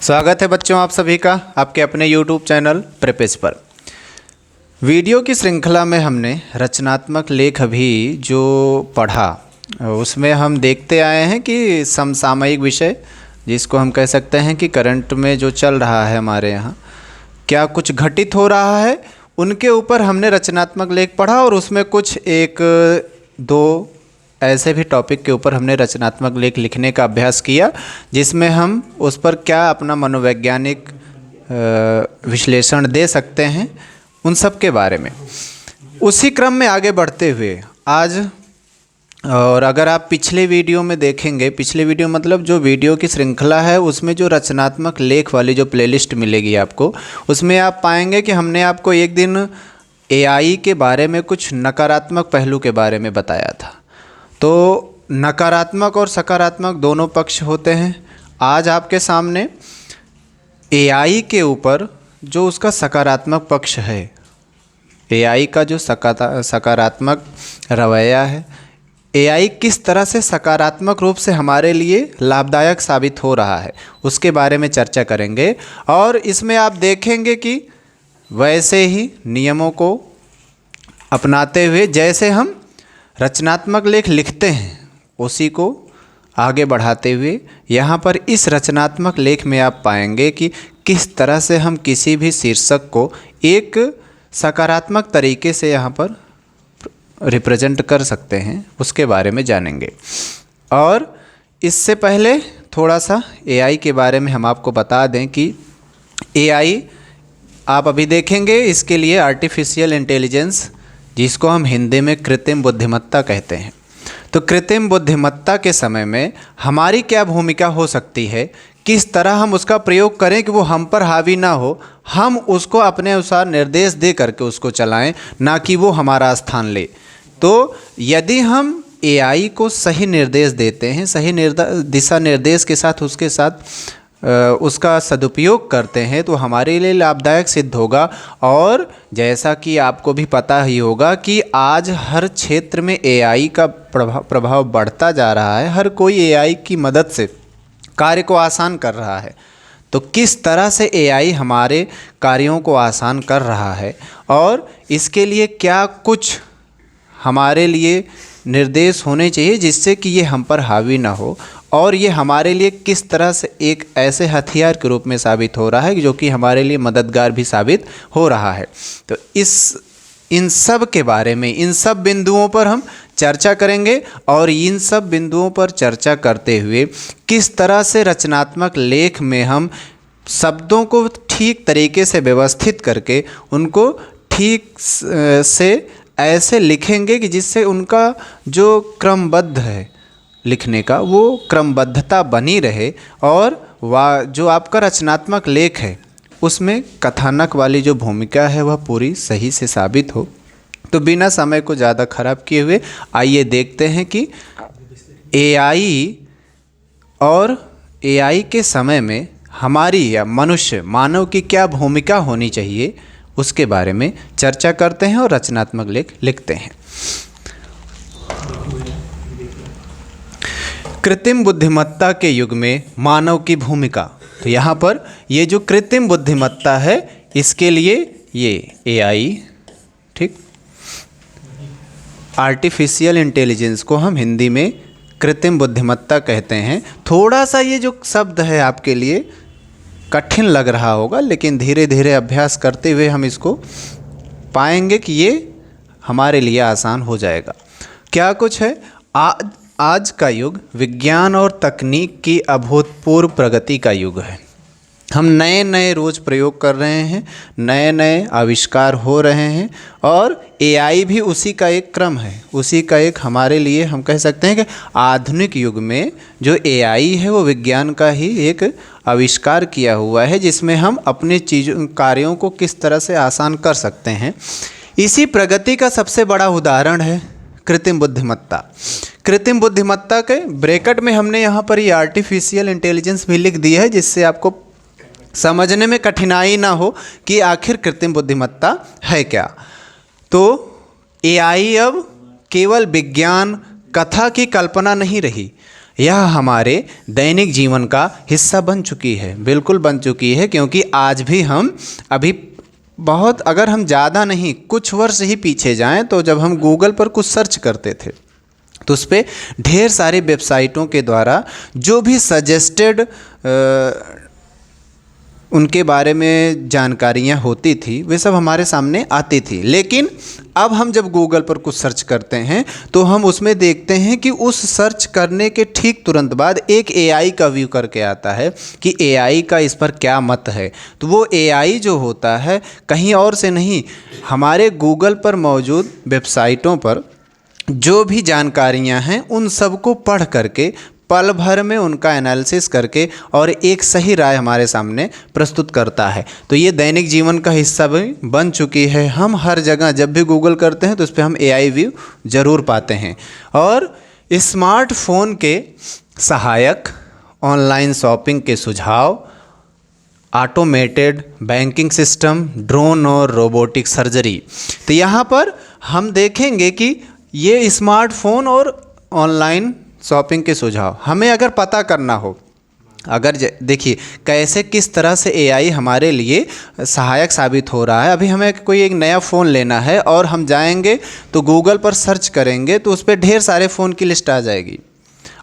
स्वागत है बच्चों आप सभी का आपके अपने YouTube चैनल प्रेपेज पर। वीडियो की श्रृंखला में हमने रचनात्मक लेख अभी जो पढ़ा उसमें हम देखते आए हैं कि समसामयिक विषय जिसको हम कह सकते हैं कि करंट में जो चल रहा है हमारे यहाँ क्या कुछ घटित हो रहा है उनके ऊपर हमने रचनात्मक लेख पढ़ा और उसमें कुछ एक दो ऐसे भी टॉपिक के ऊपर हमने रचनात्मक लेख लिखने का अभ्यास किया जिसमें हम उस पर क्या अपना मनोवैज्ञानिक विश्लेषण दे सकते हैं उन सब के बारे में। उसी क्रम में आगे बढ़ते हुए आज और अगर आप पिछले वीडियो में देखेंगे, पिछले वीडियो मतलब जो वीडियो की श्रृंखला है उसमें जो रचनात्मक लेख वाली जो प्लेलिस्ट मिलेगी आपको, उसमें आप पाएंगे कि हमने आपको एक दिन एआई के बारे में कुछ नकारात्मक पहलू के बारे में बताया था। तो नकारात्मक और सकारात्मक दोनों पक्ष होते हैं। आज आपके सामने एआई के ऊपर जो उसका सकारात्मक पक्ष है, एआई का जो सकारात्मक रवैया है, एआई किस तरह से सकारात्मक रूप से हमारे लिए लाभदायक साबित हो रहा है उसके बारे में चर्चा करेंगे। और इसमें आप देखेंगे कि वैसे ही नियमों को अपनाते हुए जैसे हम रचनात्मक लेख लिखते हैं उसी को आगे बढ़ाते हुए यहाँ पर इस रचनात्मक लेख में आप पाएंगे कि किस तरह से हम किसी भी शीर्षक को एक सकारात्मक तरीके से यहाँ पर रिप्रेजेंट कर सकते हैं उसके बारे में जानेंगे। और इससे पहले थोड़ा सा एआई के बारे में हम आपको बता दें कि एआई आप अभी देखेंगे, इसके लिए आर्टिफिशियल इंटेलिजेंस जिसको हम हिंदी में कृत्रिम बुद्धिमत्ता कहते हैं। तो कृत्रिम बुद्धिमत्ता के समय में हमारी क्या भूमिका हो सकती है, किस तरह हम उसका प्रयोग करें कि वो हम पर हावी ना हो, हम उसको अपने अनुसार निर्देश दे करके उसको चलाएं, ना कि वो हमारा स्थान ले। तो यदि हम एआई को सही निर्देश देते हैं, सही दिशा निर्देश के साथ उसके साथ उसका सदुपयोग करते हैं तो हमारे लिए लाभदायक सिद्ध होगा। और जैसा कि आपको भी पता ही होगा कि आज हर क्षेत्र में एआई का प्रभाव बढ़ता जा रहा है। हर कोई एआई की मदद से कार्य को आसान कर रहा है। तो किस तरह से एआई हमारे कार्यों को आसान कर रहा है और इसके लिए क्या कुछ हमारे लिए निर्देश होने चाहिए जिससे कि ये हम पर हावी ना हो, और ये हमारे लिए किस तरह से एक ऐसे हथियार के रूप में साबित हो रहा है जो कि हमारे लिए मददगार भी साबित हो रहा है। तो इन सब के बारे में, इन सब बिंदुओं पर हम चर्चा करेंगे। और इन सब बिंदुओं पर चर्चा करते हुए किस तरह से रचनात्मक लेख में हम शब्दों को ठीक तरीके से व्यवस्थित करके उनको ठीक से ऐसे लिखेंगे कि जिससे उनका जो क्रमबद्ध है लिखने का वो क्रमबद्धता बनी रहे और जो आपका रचनात्मक लेख है उसमें कथानक वाली जो भूमिका है वह पूरी सही से साबित हो। तो बिना समय को ज़्यादा खराब किए हुए आइए देखते हैं कि एआई और एआई के समय में हमारी या मानव की क्या भूमिका होनी चाहिए उसके बारे में चर्चा करते हैं और रचनात्मक लेख लिखते हैं। कृत्रिम बुद्धिमत्ता के युग में मानव की भूमिका। तो यहाँ पर ये जो कृत्रिम बुद्धिमत्ता है इसके लिए ये एआई, ठीक, आर्टिफिशियल इंटेलिजेंस को हम हिंदी में कृत्रिम बुद्धिमत्ता कहते हैं। थोड़ा सा ये जो शब्द है आपके लिए कठिन लग रहा होगा, लेकिन धीरे धीरे अभ्यास करते हुए हम इसको पाएंगे कि ये हमारे लिए आसान हो जाएगा। क्या कुछ है, आज का युग विज्ञान और तकनीक की अभूतपूर्व प्रगति का युग है। हम नए नए रोज़ प्रयोग कर रहे हैं, नए नए आविष्कार हो रहे हैं और एआई भी उसी का एक क्रम है, उसी का एक हमारे लिए हम कह सकते हैं कि आधुनिक युग में जो एआई है वो विज्ञान का ही एक आविष्कार किया हुआ है जिसमें हम अपने कार्यों को किस तरह से आसान कर सकते हैं। इसी प्रगति का सबसे बड़ा उदाहरण है कृत्रिम बुद्धिमत्ता। कृत्रिम बुद्धिमत्ता के ब्रैकेट में हमने यहाँ पर ये आर्टिफिशियल इंटेलिजेंस भी लिख दी है जिससे आपको समझने में कठिनाई ना हो कि आखिर कृत्रिम बुद्धिमत्ता है क्या। तो एआई अब केवल विज्ञान कथा की कल्पना नहीं रही, यह हमारे दैनिक जीवन का हिस्सा बन चुकी है, बिल्कुल बन चुकी है। क्योंकि आज भी हम अभी बहुत, अगर हम ज़्यादा नहीं कुछ वर्ष ही पीछे जाएं तो जब हम गूगल पर कुछ सर्च करते थे तो उस पर ढेर सारी वेबसाइटों के द्वारा जो भी सजेस्टेड उनके बारे में जानकारियाँ होती थी वे सब हमारे सामने आती थी। लेकिन अब हम जब गूगल पर कुछ सर्च करते हैं तो हम उसमें देखते हैं कि उस सर्च करने के ठीक तुरंत बाद एक एआई का व्यू करके आता है कि एआई का इस पर क्या मत है। तो वो एआई जो होता है कहीं और से नहीं, हमारे गूगल पर मौजूद वेबसाइटों पर जो भी जानकारियाँ हैं उन सबको पढ़ करके पल भर में उनका एनालिसिस करके और एक सही राय हमारे सामने प्रस्तुत करता है। तो ये दैनिक जीवन का हिस्सा भी बन चुकी है। हम हर जगह जब भी गूगल करते हैं तो उस पर हम एआई व्यू ज़रूर पाते हैं। और स्मार्टफोन के सहायक, ऑनलाइन शॉपिंग के सुझाव, ऑटोमेटेड बैंकिंग सिस्टम, ड्रोन और रोबोटिक सर्जरी। तो यहाँ पर हम देखेंगे कि ये स्मार्टफोन और ऑनलाइन शॉपिंग के सुझाव हमें अगर पता करना हो, अगर देखिए कैसे किस तरह से एआई हमारे लिए सहायक साबित हो रहा है। अभी हमें कोई एक नया फ़ोन लेना है और हम जाएंगे तो गूगल पर सर्च करेंगे तो उस पर ढेर सारे फ़ोन की लिस्ट आ जाएगी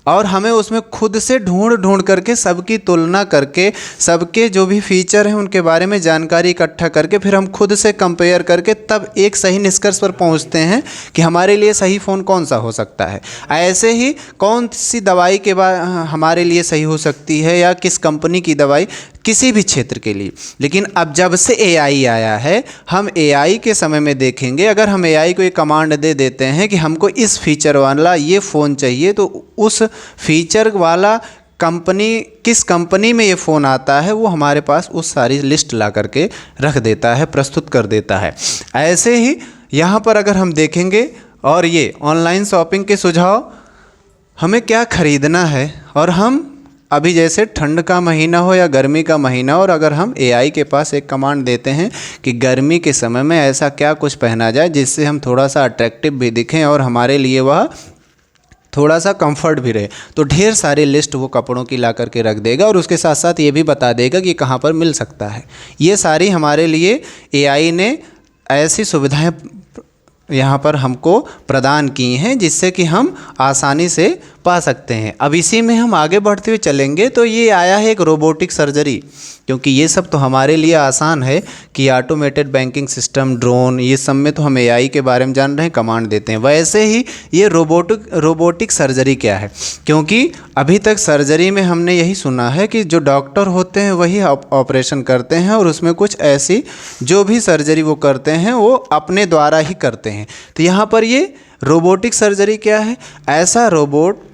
और हमें उसमें खुद से ढूंढ करके सबकी तुलना करके सबके जो भी फीचर हैं उनके बारे में जानकारी इकट्ठा करके फिर हम खुद से कंपेयर करके तब एक सही निष्कर्ष पर पहुंचते हैं कि हमारे लिए सही फ़ोन कौन सा हो सकता है। ऐसे ही कौन सी दवाई के बाद हमारे लिए सही हो सकती है या किस कंपनी की दवाई किसी भी क्षेत्र के लिए। लेकिन अब जब से एआई आया है, हम एआई के समय में देखेंगे, अगर हम एआई को एक कमांड दे देते हैं कि हमको इस फीचर वाला ये फ़ोन चाहिए तो उस फीचर वाला कंपनी किस कंपनी में ये फ़ोन आता है वो हमारे पास उस सारी लिस्ट ला करके रख देता है, प्रस्तुत कर देता है। ऐसे ही यहाँ पर अगर हम देखेंगे और ये ऑनलाइन शॉपिंग के सुझाव, हमें क्या ख़रीदना है और हम अभी जैसे ठंड का महीना हो या गर्मी का महीना, और अगर हम एआई के पास एक कमांड देते हैं कि गर्मी के समय में ऐसा क्या कुछ पहना जाए जिससे हम थोड़ा सा अट्रैक्टिव भी दिखें और हमारे लिए वह थोड़ा सा कंफर्ट भी रहे, तो ढेर सारी लिस्ट वो कपड़ों की ला करके रख देगा और उसके साथ साथ ये भी बता देगा कि कहाँ पर मिल सकता है। ये सारी हमारे लिए एआई ने ऐसी सुविधाएं यहाँ पर हमको प्रदान की हैं जिससे कि हम आसानी से पा सकते हैं। अब इसी में हम आगे बढ़ते हुए चलेंगे तो ये आया है एक रोबोटिक सर्जरी, क्योंकि ये सब तो हमारे लिए आसान है कि ऑटोमेटेड बैंकिंग सिस्टम, ड्रोन, ये सब में तो हम एआई के बारे में जान रहे हैं, कमांड देते हैं। वैसे ही ये रोबोटिक सर्जरी क्या है, क्योंकि अभी तक सर्जरी में हमने यही सुना है कि जो डॉक्टर होते हैं वही ऑपरेशन करते हैं और उसमें कुछ ऐसी जो भी सर्जरी वो करते हैं वो अपने द्वारा ही करते हैं। तो यहाँ पर ये रोबोटिक सर्जरी क्या है, ऐसा रोबोट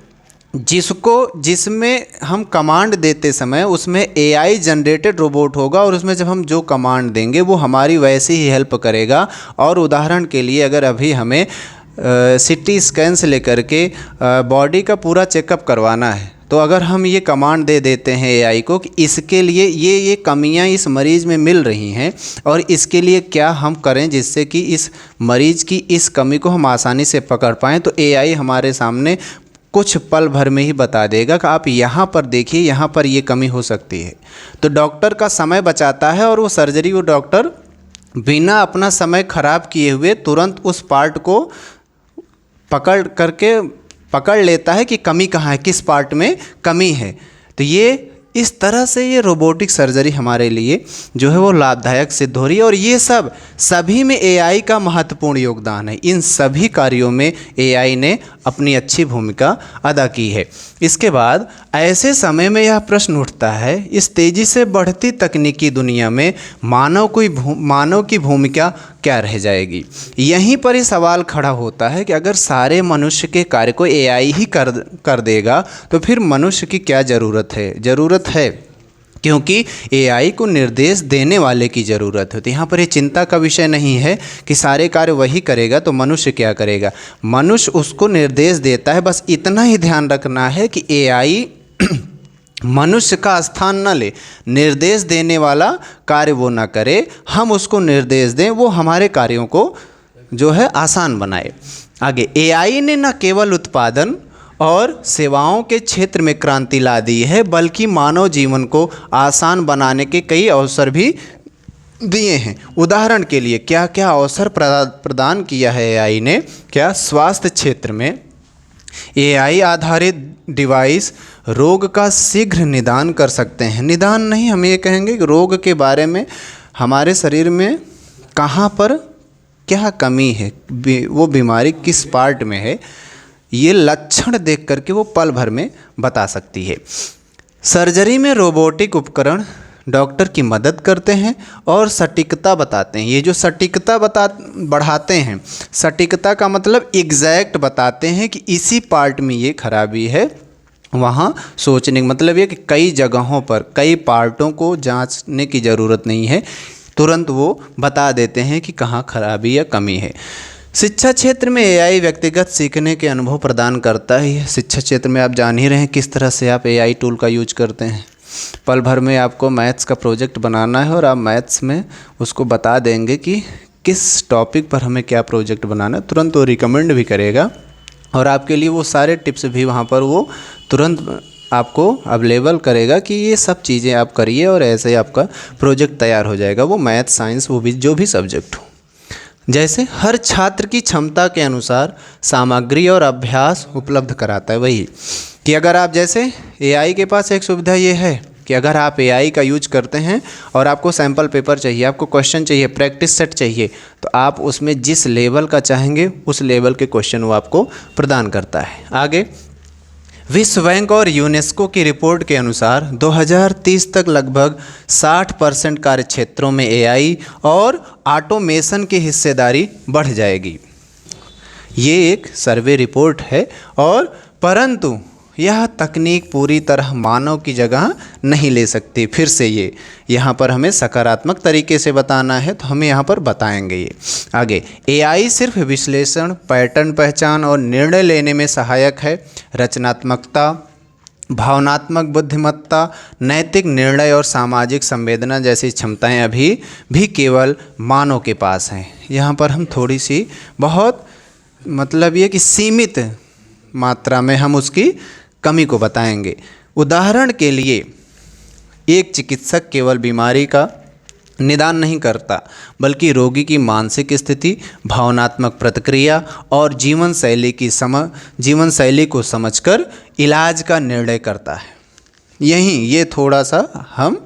जिसमें हम कमांड देते समय उसमें एआई जनरेटेड रोबोट होगा और उसमें जब हम जो कमांड देंगे वो हमारी वैसे ही हेल्प करेगा। और उदाहरण के लिए अगर अभी हमें सीटी स्कैन से लेकर के बॉडी का पूरा चेकअप करवाना है तो अगर हम ये कमांड दे देते हैं एआई को कि इसके लिए ये कमियां इस मरीज़ में मिल रही हैं और इसके लिए क्या हम करें जिससे कि इस मरीज़ की इस कमी को हम आसानी से पकड़ पाएँ, तो एआई हमारे सामने कुछ पल भर में ही बता देगा कि आप यहाँ पर देखिए, यहाँ पर ये कमी हो सकती है। तो डॉक्टर का समय बचाता है और वो सर्जरी वो डॉक्टर बिना अपना समय ख़राब किए हुए तुरंत उस पार्ट को पकड़ लेता है कि कमी कहाँ है, किस पार्ट में कमी है। तो ये इस तरह से ये रोबोटिक सर्जरी हमारे लिए जो है वो लाभदायक सिद्ध हो रही है और ये सभी में एआई का महत्वपूर्ण योगदान है। इन सभी कार्यों में एआई ने अपनी अच्छी भूमिका अदा की है। इसके बाद ऐसे समय में यह प्रश्न उठता है, इस तेज़ी से बढ़ती तकनीकी दुनिया में मानव की भूमिका क्या रह जाएगी। यहीं पर ही सवाल खड़ा होता है कि अगर सारे मनुष्य के कार्य को एआई ही कर देगा तो फिर मनुष्य की क्या ज़रूरत है, क्योंकि एआई को निर्देश देने वाले की ज़रूरत है। तो यहाँ पर ये चिंता का विषय नहीं है कि सारे कार्य वही करेगा तो मनुष्य क्या करेगा, मनुष्य उसको निर्देश देता है। बस इतना ही ध्यान रखना है कि एआई मनुष्य का स्थान न ले, निर्देश देने वाला कार्य वो ना करे, हम उसको निर्देश दें, वो हमारे कार्यों को जो है आसान बनाए। आगे, एआई ने न केवल उत्पादन और सेवाओं के क्षेत्र में क्रांति ला दी है, बल्कि मानव जीवन को आसान बनाने के कई अवसर भी दिए हैं। उदाहरण के लिए क्या क्या अवसर प्रदान किया है एआई ने? क्या स्वास्थ्य क्षेत्र में एआई आधारित डिवाइस रोग का शीघ्र निदान कर सकते हैं। निदान नहीं, हम ये कहेंगे कि रोग के बारे में, हमारे शरीर में कहाँ पर क्या कमी है, वो बीमारी किस पार्ट में है, ये लक्षण देख करके वो पल भर में बता सकती है। सर्जरी में रोबोटिक उपकरण डॉक्टर की मदद करते हैं और सटीकता बताते हैं। ये जो सटीकता बढ़ाते हैं, सटीकता का मतलब एग्जैक्ट बताते हैं कि इसी पार्ट में ये खराबी है, वहाँ सोचने का मतलब ये कि कई जगहों पर कई पार्टों को जांचने की ज़रूरत नहीं है, तुरंत वो बता देते हैं कि कहाँ खराबी या कमी है। शिक्षा क्षेत्र में एआई व्यक्तिगत सीखने के अनुभव प्रदान करता है। शिक्षा क्षेत्र में आप जान ही रहे हैं किस तरह से आप एआई टूल का यूज करते हैं। पल भर में आपको मैथ्स का प्रोजेक्ट बनाना है और आप मैथ्स में उसको बता देंगे कि किस टॉपिक पर हमें क्या प्रोजेक्ट बनाना है, तुरंत वो रिकमेंड भी करेगा और आपके लिए वो सारे टिप्स भी वहाँ पर वो तुरंत आपको अवेलेबल करेगा कि ये सब चीज़ें आप करिए और ऐसे ही आपका प्रोजेक्ट तैयार हो जाएगा, वो मैथ साइंस वो भी जो भी सब्जेक्ट हो। जैसे हर छात्र की क्षमता के अनुसार सामग्री और अभ्यास उपलब्ध कराता है। वही कि अगर आप जैसे एआई के पास एक सुविधा ये है कि अगर आप एआई का यूज करते हैं और आपको सैम्पल पेपर चाहिए, आपको क्वेश्चन चाहिए, प्रैक्टिस सेट चाहिए, तो आप उसमें जिस लेवल का चाहेंगे उस लेवल के क्वेश्चन वो आपको प्रदान करता है। आगे, विश्व बैंक और यूनेस्को की रिपोर्ट के अनुसार 2030 तक लगभग 60% कार्य क्षेत्रों में एआई और ऑटोमेशन की हिस्सेदारी बढ़ जाएगी। ये एक सर्वे रिपोर्ट है और परंतु यह तकनीक पूरी तरह मानव की जगह नहीं ले सकती। फिर से ये यहाँ पर हमें सकारात्मक तरीके से बताना है तो हमें यहाँ पर बताएंगे ये। आगे, एआई सिर्फ विश्लेषण, पैटर्न पहचान और निर्णय लेने में सहायक है। रचनात्मकता, भावनात्मक बुद्धिमत्ता, नैतिक निर्णय और सामाजिक संवेदना जैसी क्षमताएं अभी भी केवल मानव के पास हैं। यहाँ पर हम थोड़ी सी बहुत मतलब ये कि सीमित मात्रा में हम उसकी कमी को बताएंगे। उदाहरण के लिए, एक चिकित्सक केवल बीमारी का निदान नहीं करता, बल्कि रोगी की मानसिक स्थिति, भावनात्मक प्रतिक्रिया और जीवन शैली को समझकर इलाज का निर्णय करता है। यहीं ये थोड़ा सा हम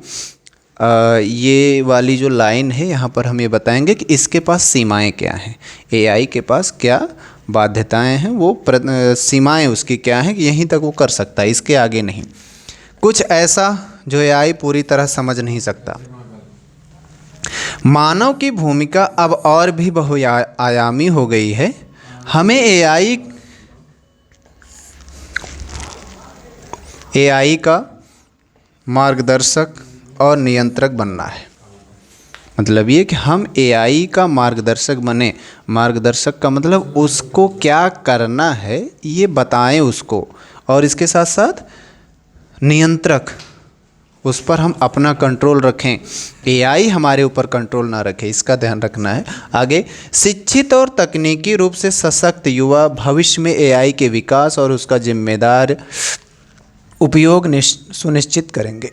ये वाली जो लाइन है यहाँ पर हम ये बताएंगे कि इसके पास सीमाएं क्या हैं, एआई के पास क्या बाध्यताएं हैं, वो सीमाएं उसकी क्या हैं कि यहीं तक वो कर सकता है, इसके आगे नहीं। कुछ ऐसा जो एआई पूरी तरह समझ नहीं सकता। मानव की भूमिका अब और भी बहुआयामी हो गई है। हमें एआई का मार्गदर्शक और नियंत्रक बनना है। मतलब ये कि हम एआई का मार्गदर्शक बने। मार्गदर्शक का मतलब उसको क्या करना है ये बताएं उसको, और इसके साथ साथ नियंत्रक, उस पर हम अपना कंट्रोल रखें, एआई हमारे ऊपर कंट्रोल ना रखे, इसका ध्यान रखना है। आगे, शिक्षित और तकनीकी रूप से सशक्त युवा भविष्य में एआई के विकास और उसका जिम्मेदार उपयोग सुनिश्चित करेंगे।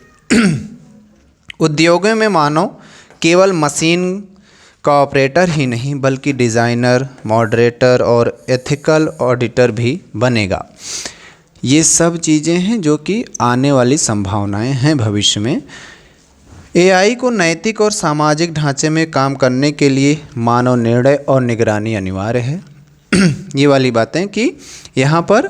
उद्योगों में मानव केवल मशीन का ऑपरेटर ही नहीं बल्कि डिज़ाइनर, मॉडरेटर और एथिकल ऑडिटर भी बनेगा। ये सब चीज़ें हैं जो कि आने वाली संभावनाएं हैं भविष्य में। एआई को नैतिक और सामाजिक ढांचे में काम करने के लिए मानव निर्णय और निगरानी अनिवार्य है। ये वाली बातें कि यहाँ पर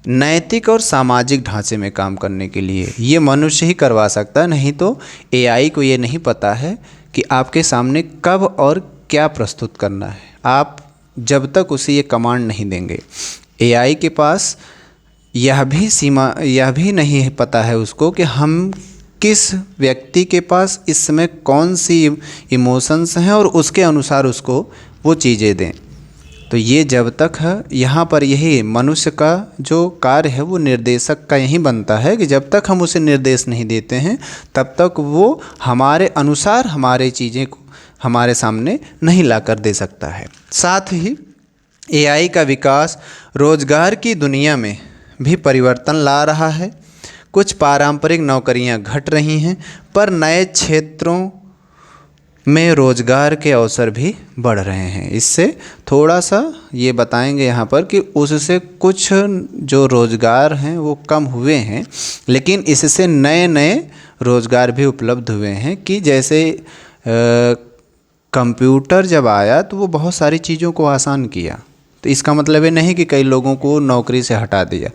नैतिक और सामाजिक ढांचे में काम करने के लिए ये मनुष्य ही करवा सकता है, नहीं तो एआई को ये नहीं पता है कि आपके सामने कब और क्या प्रस्तुत करना है। आप जब तक उसे ये कमांड नहीं देंगे, एआई के पास यह भी नहीं पता है उसको कि हम किस व्यक्ति के पास इस समय कौन सी इमोशंस हैं और उसके अनुसार उसको वो चीज़ें दें। तो ये जब तक है, यहाँ पर यही मनुष्य का जो कार्य है वो निर्देशक का यही बनता है कि जब तक हम उसे निर्देश नहीं देते हैं तब तक वो हमारे अनुसार हमारे चीज़ें को हमारे सामने नहीं ला कर दे सकता है। साथ ही एआई का विकास रोजगार की दुनिया में भी परिवर्तन ला रहा है। कुछ पारंपरिक नौकरियां घट रही हैं, पर नए क्षेत्रों में रोज़गार के अवसर भी बढ़ रहे हैं। इससे थोड़ा सा ये बताएंगे यहाँ पर कि उससे कुछ जो रोज़गार हैं वो कम हुए हैं, लेकिन इससे नए नए रोज़गार भी उपलब्ध हुए हैं। कि जैसे कंप्यूटर जब आया तो वो बहुत सारी चीज़ों को आसान किया, तो इसका मतलब ये नहीं कि कई लोगों को नौकरी से हटा दिया।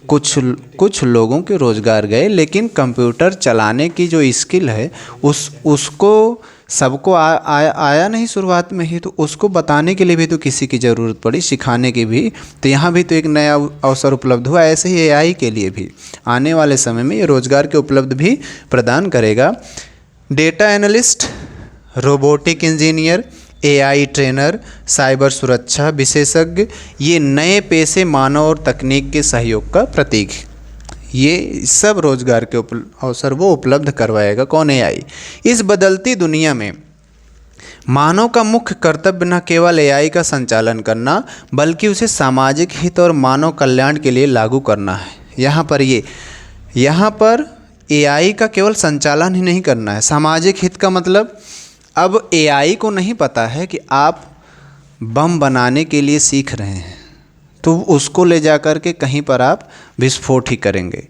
कुछ लोगों के रोज़गार गए, लेकिन कंप्यूटर चलाने की जो स्किल है उसको सबको आया नहीं शुरुआत में ही, तो उसको बताने के लिए भी तो किसी की ज़रूरत पड़ी, सिखाने की भी। तो यहाँ भी तो एक नया अवसर उपलब्ध हुआ। ऐसे ही एआई के लिए भी आने वाले समय में ये रोज़गार के उपलब्ध भी प्रदान करेगा। Data analyst, robotic engineer, AI trainer, cyber सुरक्षा विशेषज्ञ, ये नए पेशे मानव और तकनीक के सहयोग का प्रतीक है। ये सब रोज़गार के अवसर वो उपलब्ध करवाएगा कौन? एआई। इस बदलती दुनिया में मानव का मुख्य कर्तव्य न केवल एआई का संचालन करना, बल्कि उसे सामाजिक हित और मानव कल्याण के लिए लागू करना है। यहाँ पर एआई का केवल संचालन ही नहीं करना है, सामाजिक हित का मतलब अब एआई को नहीं पता है कि आप बम बनाने के लिए सीख रहे हैं तो उसको ले जा कर के कहीं पर आप विस्फोट ही करेंगे।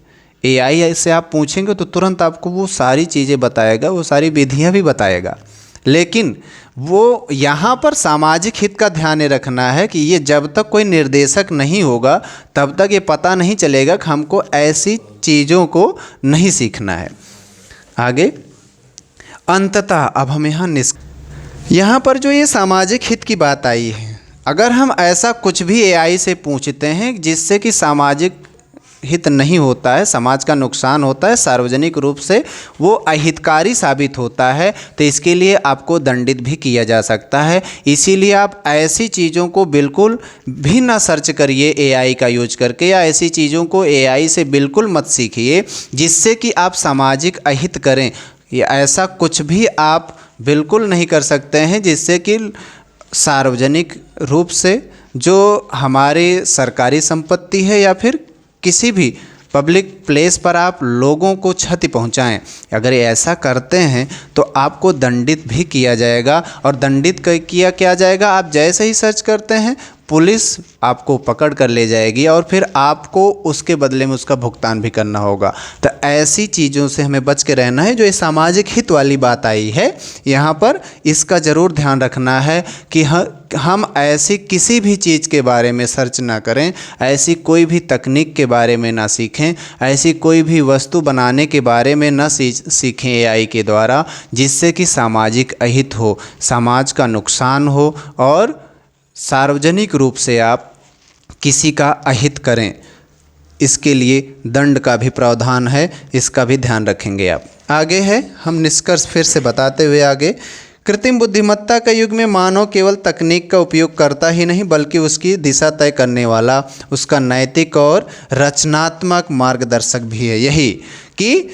एआई से आप पूछेंगे तो तुरंत आपको वो सारी चीज़ें बताएगा, वो सारी विधियां भी बताएगा। लेकिन वो यहाँ पर सामाजिक हित का ध्यान रखना है कि ये जब तक कोई निर्देशक नहीं होगा तब तक ये पता नहीं चलेगा कि हमको ऐसी चीज़ों को नहीं सीखना है। आगे अंततः अब हम यहाँ पर जो ये सामाजिक हित की बात आई है, अगर हम ऐसा कुछ भी एआई से पूछते हैं जिससे कि सामाजिक हित नहीं होता है, समाज का नुकसान होता है, सार्वजनिक रूप से वो अहितकारी साबित होता है, तो इसके लिए आपको दंडित भी किया जा सकता है। इसीलिए आप ऐसी चीज़ों को बिल्कुल भी ना सर्च करिए एआई का यूज करके, या ऐसी चीज़ों को एआई से बिल्कुल मत सीखिए जिससे कि आप सामाजिक अहित करें। या ऐसा कुछ भी आप बिल्कुल नहीं कर सकते हैं जिससे कि सार्वजनिक रूप से जो हमारी सरकारी संपत्ति है या फिर किसी भी पब्लिक प्लेस पर आप लोगों को क्षति पहुंचाएं। अगर ऐसा करते हैं तो आपको दंडित भी किया जाएगा। और दंडित किया क्या जाएगा? आप जैसे ही सर्च करते हैं पुलिस आपको पकड़ कर ले जाएगी और फिर आपको उसके बदले में उसका भुगतान भी करना होगा। तो ऐसी चीज़ों से हमें बच के रहना है। जो ये सामाजिक हित वाली बात आई है यहाँ पर, इसका ज़रूर ध्यान रखना है कि हम ऐसी किसी भी चीज़ के बारे में सर्च ना करें, ऐसी कोई भी तकनीक के बारे में ना सीखें, ऐसी कोई भी वस्तु बनाने के बारे में ना सीखें एआई के द्वारा जिससे कि सामाजिक अहित हो, समाज का नुकसान हो और सार्वजनिक रूप से आप किसी का अहित करें। इसके लिए दंड का भी प्रावधान है, इसका भी ध्यान रखेंगे आप। आगे है, हम निष्कर्ष फिर से बताते हुए आगे, कृत्रिम बुद्धिमत्ता का युग में मानव केवल तकनीक का उपयोग करता ही नहीं बल्कि उसकी दिशा तय करने वाला, उसका नैतिक और रचनात्मक मार्गदर्शक भी है। यही कि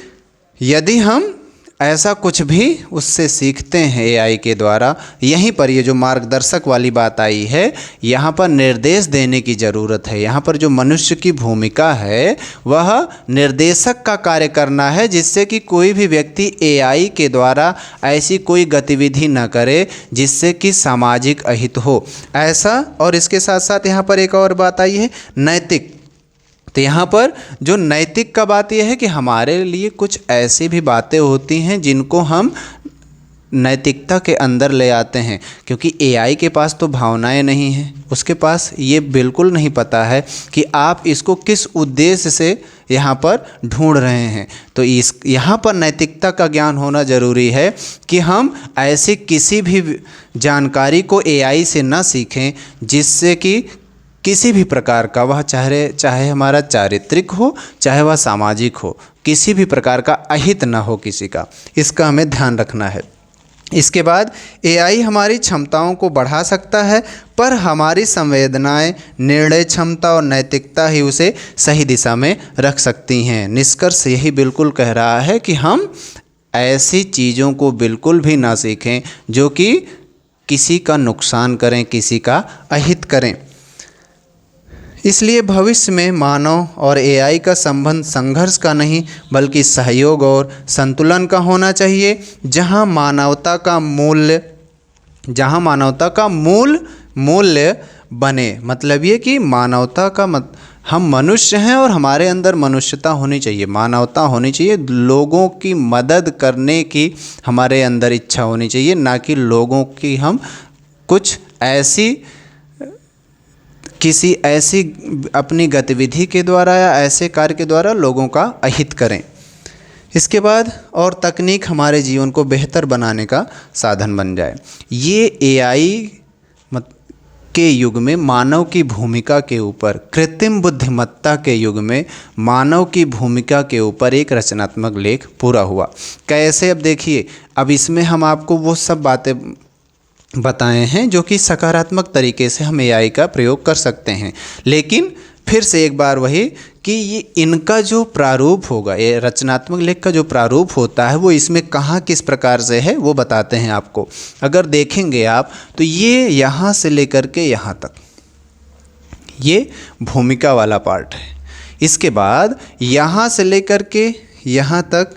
यदि हम ऐसा कुछ भी उससे सीखते हैं एआई के द्वारा, यहीं पर ये जो मार्गदर्शक वाली बात आई है, यहाँ पर निर्देश देने की ज़रूरत है। यहाँ पर जो मनुष्य की भूमिका है वह निर्देशक का कार्य करना है, जिससे कि कोई भी व्यक्ति एआई के द्वारा ऐसी कोई गतिविधि न करे जिससे कि सामाजिक अहित हो। ऐसा, और इसके साथ साथ यहाँ पर एक और बात आई है, नैतिक। तो यहाँ पर जो नैतिक का बात यह है कि हमारे लिए कुछ ऐसी भी बातें होती हैं जिनको हम नैतिकता के अंदर ले आते हैं, क्योंकि एआई के पास तो भावनाएं नहीं हैं, उसके पास ये बिल्कुल नहीं पता है कि आप इसको किस उद्देश्य से यहाँ पर ढूंढ रहे हैं। तो यहाँ पर नैतिकता का ज्ञान होना ज़रूरी है कि हम ऐसी किसी भी जानकारी को एआई से ना सीखें जिससे कि किसी भी प्रकार का वह चाहे हमारा चारित्रिक हो, चाहे वह सामाजिक हो, किसी भी प्रकार का अहित ना हो किसी का। इसका हमें ध्यान रखना है। इसके बाद एआई हमारी क्षमताओं को बढ़ा सकता है, पर हमारी संवेदनाएं, निर्णय क्षमता और नैतिकता ही उसे सही दिशा में रख सकती हैं। निष्कर्ष यही बिल्कुल कह रहा है कि हम ऐसी चीज़ों को बिल्कुल भी ना सीखें जो कि किसी का नुकसान करें, किसी का अहित करें। इसलिए भविष्य में मानव और एआई का संबंध संघर्ष का नहीं बल्कि सहयोग और संतुलन का होना चाहिए, जहां मानवता का मूल्य बने। मतलब ये कि मानवता का हम मनुष्य हैं और हमारे अंदर मनुष्यता होनी चाहिए, मानवता होनी चाहिए, लोगों की मदद करने की हमारे अंदर इच्छा होनी चाहिए, ना कि लोगों की हम कुछ किसी ऐसी अपनी गतिविधि के द्वारा या ऐसे कार्य के द्वारा लोगों का अहित करें। इसके बाद और तकनीक हमारे जीवन को बेहतर बनाने का साधन बन जाए। ये एआई के युग में मानव की भूमिका के ऊपर, कृत्रिम बुद्धिमत्ता के युग में मानव की भूमिका के ऊपर एक रचनात्मक लेख पूरा हुआ। कैसे? अब देखिए, अब इसमें हम आपको वो सब बातें बताए हैं जो कि सकारात्मक तरीके से हम एआई का प्रयोग कर सकते हैं। लेकिन फिर से एक बार वही कि ये इनका जो प्रारूप होगा, ये रचनात्मक लेख का जो प्रारूप होता है वो इसमें कहाँ किस प्रकार से है वो बताते हैं आपको। अगर देखेंगे आप तो ये यहाँ से लेकर के यहाँ तक ये भूमिका वाला पार्ट है। इसके बाद यहाँ से लेकर के यहाँ तक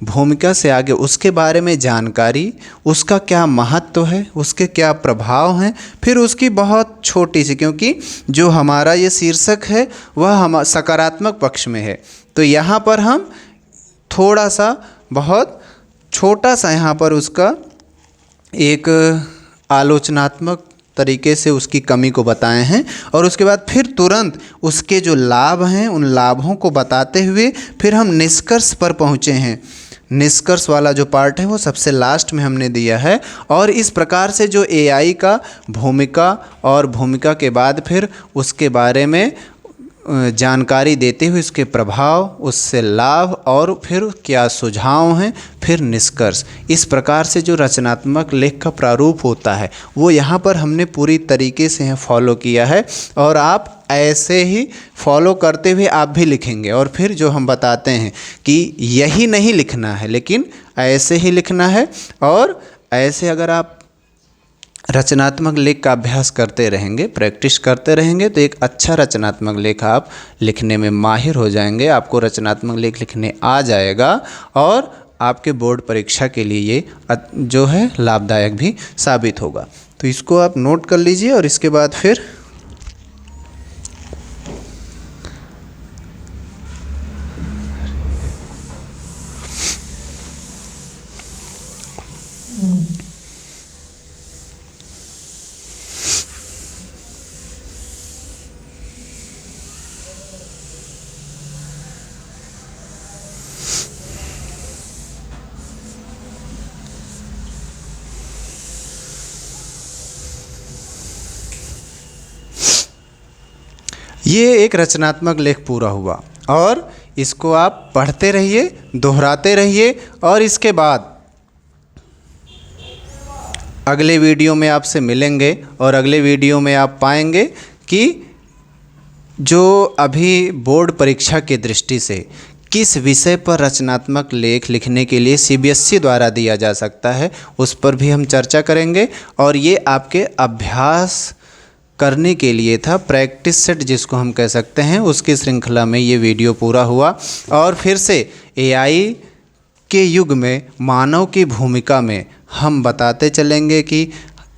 भूमिका से आगे उसके बारे में जानकारी, उसका क्या महत्व है, उसके क्या प्रभाव हैं, फिर उसकी बहुत छोटी सी, क्योंकि जो हमारा ये शीर्षक है वह हम सकारात्मक पक्ष में है, तो यहाँ पर हम थोड़ा सा बहुत छोटा सा यहाँ पर उसका एक आलोचनात्मक तरीके से उसकी कमी को बताए हैं, और उसके बाद फिर तुरंत उसके जो लाभ हैं उन लाभों को बताते हुए फिर हम निष्कर्ष पर पहुँचे हैं। निष्कर्ष वाला जो पार्ट है वो सबसे लास्ट में हमने दिया है। और इस प्रकार से जो एआई का भूमिका और भूमिका के बाद फिर उसके बारे में जानकारी देते हुए उसके प्रभाव, उससे लाभ और फिर क्या सुझाव हैं, फिर निष्कर्ष, इस प्रकार से जो रचनात्मक लेख का प्रारूप होता है वो यहाँ पर हमने पूरी तरीके से फॉलो किया है। और आप ऐसे ही फॉलो करते हुए आप भी लिखेंगे। और फिर जो हम बताते हैं कि यही नहीं लिखना है लेकिन ऐसे ही लिखना है, और ऐसे अगर आप रचनात्मक लेख का अभ्यास करते रहेंगे, प्रैक्टिस करते रहेंगे, तो एक अच्छा रचनात्मक लेख आप लिखने में माहिर हो जाएंगे। आपको रचनात्मक लेख लिखने आ जाएगा और आपके बोर्ड परीक्षा के लिए ये जो है लाभदायक भी साबित होगा। तो इसको आप नोट कर लीजिए। और इसके बाद फिर ये एक रचनात्मक लेख पूरा हुआ, और इसको आप पढ़ते रहिए, दोहराते रहिए। और इसके बाद अगले वीडियो में आपसे मिलेंगे, और अगले वीडियो में आप पाएंगे कि जो अभी बोर्ड परीक्षा की दृष्टि से किस विषय पर रचनात्मक लेख लिखने के लिए सीबीएसई द्वारा दिया जा सकता है उस पर भी हम चर्चा करेंगे। और ये आपके अभ्यास करने के लिए था, प्रैक्टिस सेट जिसको हम कह सकते हैं, उसकी श्रृंखला में ये वीडियो पूरा हुआ। और फिर से एआई के युग में मानव की भूमिका में हम बताते चलेंगे कि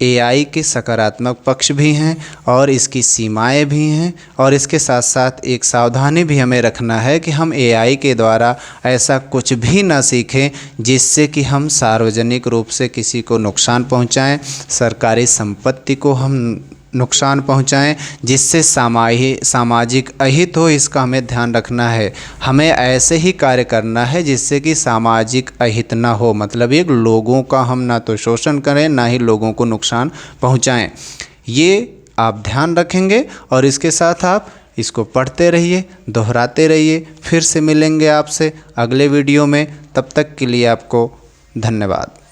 एआई के सकारात्मक पक्ष भी हैं और इसकी सीमाएं भी हैं, और इसके साथ साथ एक सावधानी भी हमें रखना है कि हम एआई के द्वारा ऐसा कुछ भी ना सीखें जिससे कि हम सार्वजनिक रूप से किसी को नुकसान पहुंचाएं, सरकारी संपत्ति को हम नुकसान पहुंचाएं, जिससे सामाजिक अहित हो। इसका हमें ध्यान रखना है। हमें ऐसे ही कार्य करना है जिससे कि सामाजिक अहित ना हो, मतलब ये लोगों का हम ना तो शोषण करें ना ही लोगों को नुकसान पहुंचाएं। ये आप ध्यान रखेंगे, और इसके साथ आप इसको पढ़ते रहिए, दोहराते रहिए। फिर से मिलेंगे आपसे अगले वीडियो में, तब तक के लिए आपको धन्यवाद।